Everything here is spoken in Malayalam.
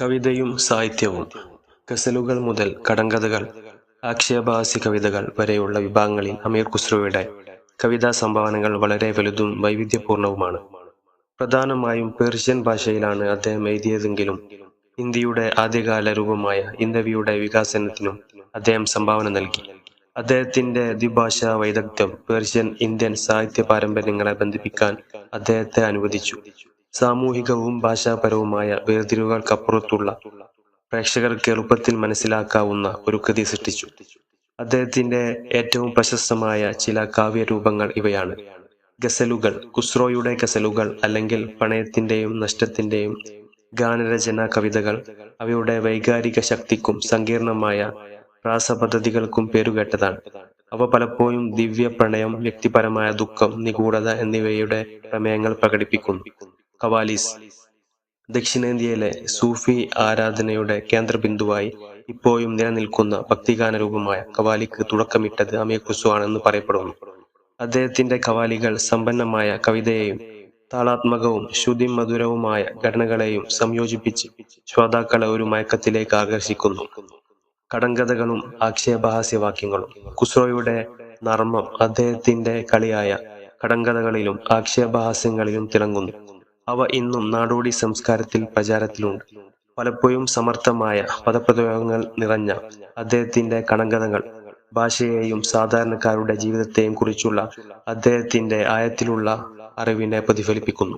കവിതയും സാഹിത്യവും. ഗസലുകൾ മുതൽ കടങ്കഥകൾ, ആക്ഷേപഹാസ്യ കവിതകൾ വരെയുള്ള വിഭാഗങ്ങളിൽ അമീർ ഖുസ്രുവിന്റെ കവിതാ സംഭാവനകൾ വളരെ വലുതും വൈവിധ്യപൂർണവുമാണ്. പ്രധാനമായും പേർഷ്യൻ ഭാഷയിലാണ് അദ്ദേഹം എഴുതിയതെങ്കിലും ഹിന്ദിയുടെ ആദ്യകാല രൂപമായ ഹിന്ദവിയുടെ വികാസനത്തിനും അദ്ദേഹം സംഭാവന നൽകി. അദ്ദേഹത്തിന്റെ ദ്വിഭാഷാ വൈദഗ്ധ്യം പേർഷ്യൻ ഇന്ത്യൻ സാഹിത്യ പാരമ്പര്യങ്ങളെ ബന്ധിപ്പിക്കാൻ അദ്ദേഹത്തെ അനുവദിച്ചു. സാമൂഹികവും ഭാഷാപരവുമായ വേർതിരിവുകൾക്കപ്പുറത്തുള്ള പ്രേക്ഷകർക്ക് എളുപ്പത്തിൽ മനസ്സിലാക്കാവുന്ന ഒരു കൃതി സൃഷ്ടിച്ചു. അദ്ദേഹത്തിന്റെ ഏറ്റവും പ്രശസ്തമായ ചില കാവ്യരൂപങ്ങൾ ഇവയാണ്. ഗസലുകൾ. ഖുസ്രോയുടെ ഗസലുകൾ അല്ലെങ്കിൽ പ്രണയത്തിന്റെയും നഷ്ടത്തിന്റെയും ഗാനരചനാ കവിതകൾ അവയുടെ വൈകാരിക ശക്തിക്കും സങ്കീർണമായ പ്രാസപദ്ധതികൾക്കും പേരുകേട്ടതാണ്. അവ പലപ്പോഴും ദിവ്യ പ്രണയം, വ്യക്തിപരമായ ദുഃഖം, നിഗൂഢത എന്നിവയുടെ പ്രമേയങ്ങൾ പ്രകടിപ്പിക്കുന്നു. ഖവാലീസ്. ദക്ഷിണേന്ത്യയിലെ സൂഫി ആരാധനയുടെ കേന്ദ്രബിന്ദുവായി ഇപ്പോഴും നിലനിൽക്കുന്ന ഭക്തിഗാന രൂപമായ ഖവാലിക്ക് തുടക്കമിട്ടത് അമീർ ഖുസ്രു ആണെന്ന് പറയപ്പെടുന്നു. അദ്ദേഹത്തിന്റെ ഖവാലികൾ സമ്പന്നമായ കവിതയെയും താളാത്മകവും ശ്രുതിമധുരവുമായ ഘടനകളെയും സംയോജിപ്പിച്ച് ശ്രോതാക്കളെ ഒരു മയക്കത്തിലേക്ക് ആകർഷിക്കുന്നു. കടങ്കഥകളും ആക്ഷേപഹാസ്യവാക്യങ്ങളും. ഖുസ്രോയുടെ നർമ്മം അദ്ദേഹത്തിന്റെ കളിയായ കടങ്കഥകളിലും ആക്ഷേപഹാസ്യങ്ങളിലും തിളങ്ങുന്നു. അവ ഇന്നും നാടോടി സംസ്കാരത്തിൽ പ്രചാരത്തിലുണ്ട്. പലപ്പോഴും സമർത്ഥമായ പദപ്രയോഗങ്ങൾ നിറഞ്ഞ അദ്ദേഹത്തിന്റെ കടങ്കഥകൾ ഭാഷയെയും സാധാരണക്കാരുടെ ജീവിതത്തെയും കുറിച്ചുള്ള അദ്ദേഹത്തിന്റെ ആഴത്തിലുള്ള അറിവിനെ പ്രതിഫലിപ്പിക്കുന്നു.